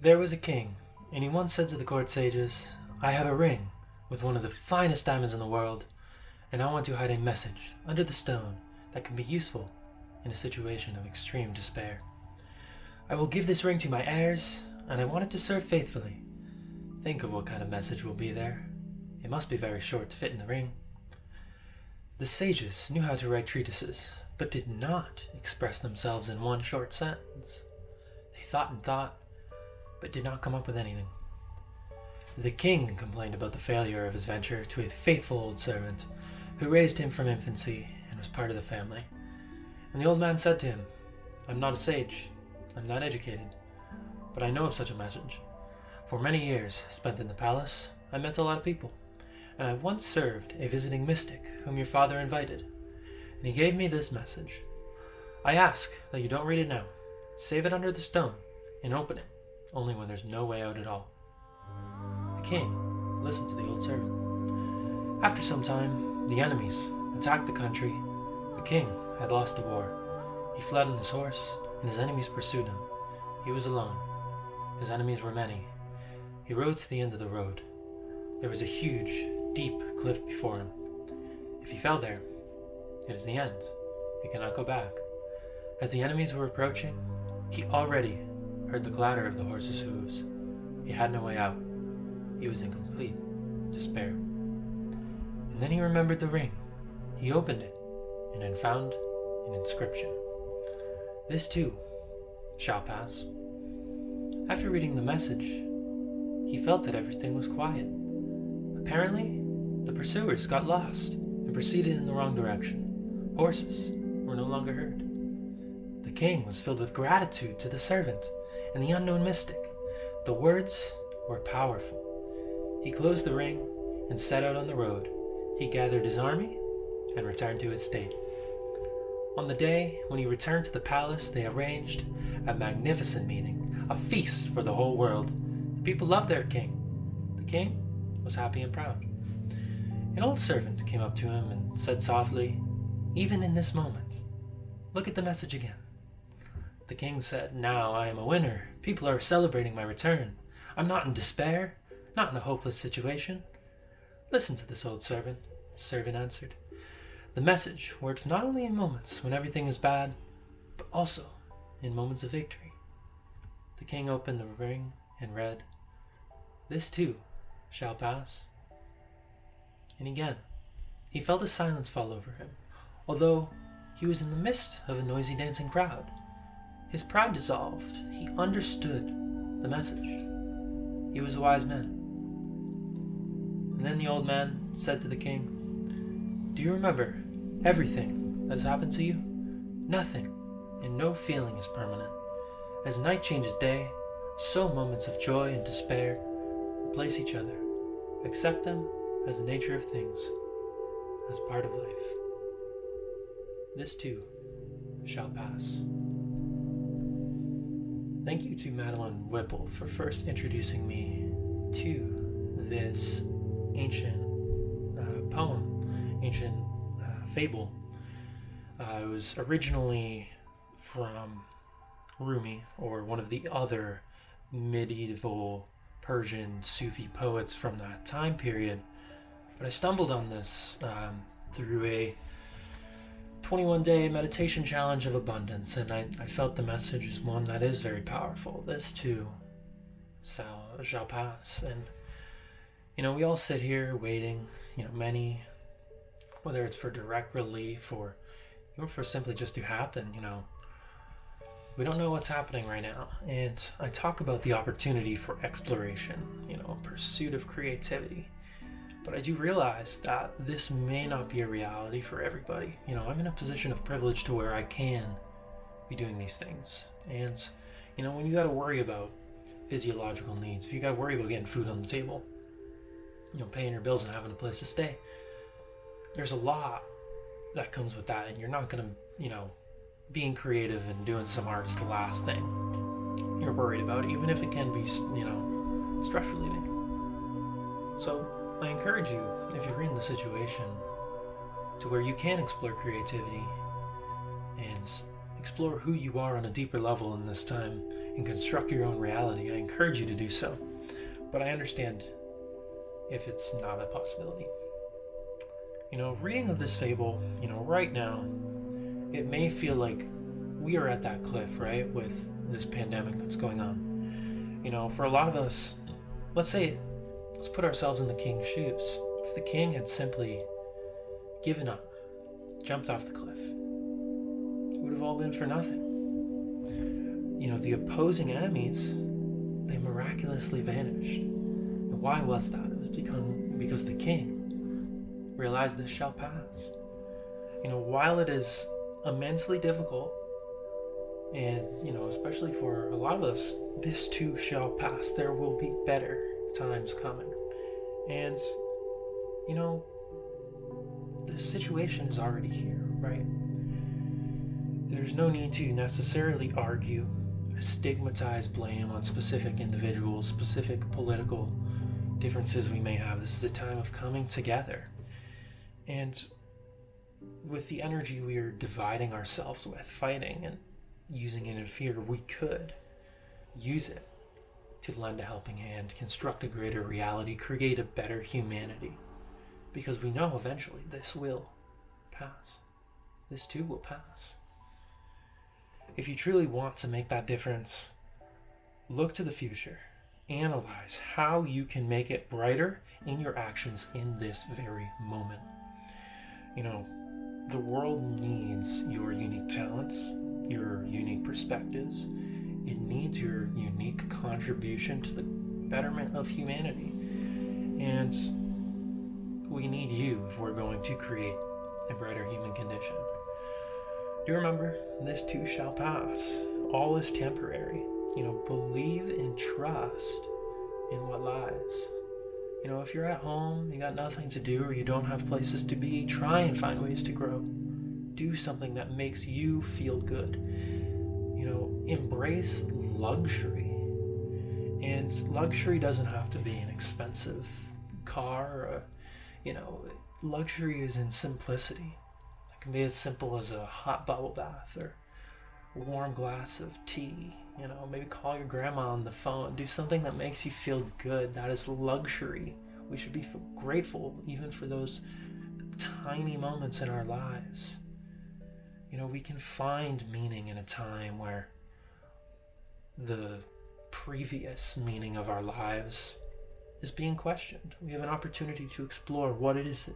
There was a king, and he once said to the court sages, "I have a ring with one of the finest diamonds in the world, and I want to hide a message under the stone that can be useful in a situation of extreme despair. I will give this ring to my heirs, and I want it to serve faithfully. Think of what kind of message will be there. It must be very short to fit in the ring." The sages knew how to write treatises, but did not express themselves in one short sentence. They thought and thought, but did not come up with anything. The king complained about the failure of his venture to a faithful old servant who raised him from infancy and was part of the family. And the old man said to him, "I'm not a sage, I'm not educated, but I know of such a message. For many years spent in the palace, I met a lot of people, and I once served a visiting mystic whom your father invited, and he gave me this message. I ask that you don't read it now. Save it under the stone and open it only when there's no way out at all." The king listened to the old servant. After some time, the enemies attacked the country. The king had lost the war. He fled on his horse, and his enemies pursued him. He was alone. His enemies were many. He rode to the end of the road. There was a huge, deep cliff before him. If he fell there, it is the end. He cannot go back. As the enemies were approaching, he already heard the clatter of the horses' hooves. He had no way out. He was in complete despair. And then he remembered the ring. He opened it and then found an inscription. "This too shall pass." After reading the message, he felt that everything was quiet. Apparently, the pursuers got lost and proceeded in the wrong direction. Horses were no longer heard. The king was filled with gratitude to the servant and the unknown mystic. The words were powerful. He closed the ring and set out on the road. He gathered his army and returned to his state. On the day when he returned to the palace, they arranged a magnificent meeting, a feast for the whole world. The people loved their king. The king was happy and proud. An old servant came up to him and said softly, "Even in this moment, look at the message again." The king said, "Now I am a winner. People are celebrating my return. I'm not in despair, not in a hopeless situation." "Listen to this, old servant," the servant answered. "The message works not only in moments when everything is bad, but also in moments of victory." The king opened the ring and read, "This too shall pass." And again, he felt a silence fall over him, although he was in the midst of a noisy dancing crowd. His pride dissolved. He understood the message. He was a wise man. And then the old man said to the king, "Do you remember everything that has happened to you? Nothing and no feeling is permanent. As night changes day, so moments of joy and despair replace each other. Accept them as the nature of things, as part of life. This too shall pass." Thank you to Madeline Whipple for first introducing me to this ancient poem, ancient fable. It was originally from Rumi, or one of the other medieval Persian Sufi poets from that time period. But I stumbled on this through a 21-day meditation challenge of abundance, and I felt the message is one that is very powerful. This too shall pass. And we all sit here waiting, many, whether it's for direct relief or even for simply just to happen, we don't know what's happening right now. And I talk about the opportunity for exploration, pursuit of creativity. But I do realize that this may not be a reality for everybody. I'm in a position of privilege to where I can be doing these things. And, when you got to worry about physiological needs, if you got to worry about getting food on the table, paying your bills and having a place to stay, there's a lot that comes with that. And you're not going to, being creative and doing some art is the last thing you're worried about, even if it can be, stress relieving. So I encourage you, if you're in the situation to where you can explore creativity and explore who you are on a deeper level in this time and construct your own reality, I encourage you to do so. But I understand if it's not a possibility. Reading of this fable, right now, it may feel like we are at that cliff, right, with this pandemic that's going on. For a lot of us, let's put ourselves in the king's shoes. If the king had simply given up, jumped off the cliff, it would have all been for nothing. The opposing enemies, they miraculously vanished. And why was that? It was because the king realized this shall pass. While it is immensely difficult, and especially for a lot of us, this too shall pass. There will be better times coming. And the situation is already here, right? There's no need to necessarily argue, stigmatize blame on specific individuals, specific political differences we may have. This is a time of coming together. And with the energy we are dividing ourselves with, fighting and using it in fear, we could use it to lend a helping hand, construct a greater reality, create a better humanity. Because we know eventually this will pass. This too will pass. If you truly want to make that difference, look to the future. Analyze how you can make it brighter in your actions in this very moment. The world needs your unique talents, your unique perspectives. It needs your unique contribution to the betterment of humanity. And we need you if we're going to create a brighter human condition. Do remember, this too shall pass. All is temporary. Believe and trust in what lies. If you're at home, you got nothing to do, or you don't have places to be, try and find ways to grow. Do something that makes you feel good. Embrace luxury. And luxury doesn't have to be an expensive car. Luxury is in simplicity. It can be as simple as a hot bubble bath or a warm glass of tea. Maybe call your grandma on the phone. Do something that makes you feel good. That is luxury. We should be grateful even for those tiny moments in our lives. We can find meaning in a time where the previous meaning of our lives is being questioned. We have an opportunity to explore what does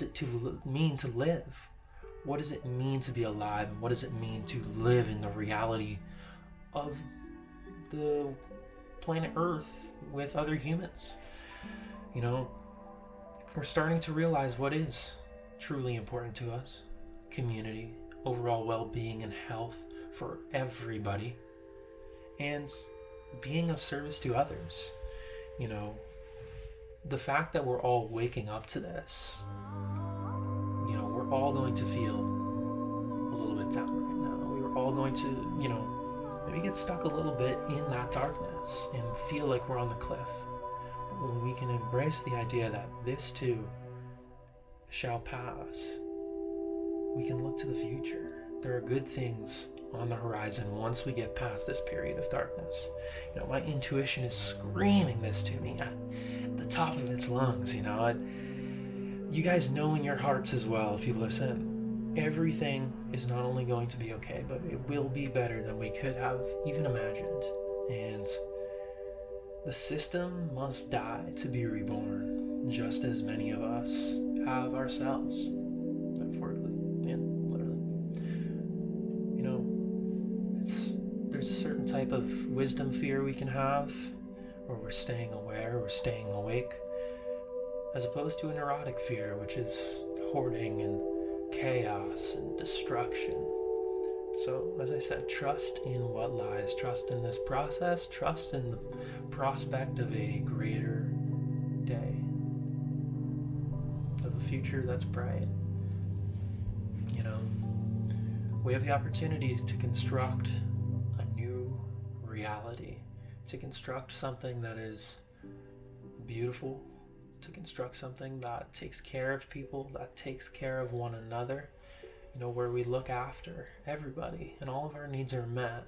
it mean to live? What does it mean to be alive? And what does it mean to live in the reality of the planet Earth with other humans? We're starting to realize what is truly important to us. Community, overall well-being and health for everybody, and being of service to others. The fact that we're all waking up to this, we're all going to feel a little bit down right now. We're all going to, maybe get stuck a little bit in that darkness and feel like we're on the cliff. But when we can embrace the idea that this too shall pass, we can look to the future. There are good things on the horizon once we get past this period of darkness. My intuition is screaming this to me at the top of its lungs. You guys know in your hearts as well, if you listen, everything is not only going to be okay, but it will be better than we could have even imagined. And the system must die to be reborn, just as many of us have ourselves, metaphorically and literally. There's a certain type of wisdom fear we can have, where we're staying aware, we're staying awake, as opposed to a neurotic fear, which is hoarding and chaos and destruction. So, as I said, trust in what lies, trust in this process, trust in the prospect of a greater day, of a future that's bright. We have the opportunity to construct a new reality, to construct something that is beautiful, to construct something that takes care of people, that takes care of one another, where we look after everybody and all of our needs are met.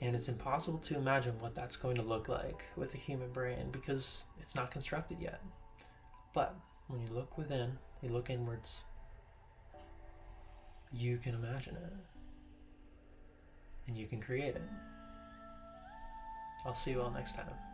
And it's impossible to imagine what that's going to look like with a human brain because it's not constructed yet. But when you look within, you look inwards, you can imagine it. And you can create it. I'll see you all next time.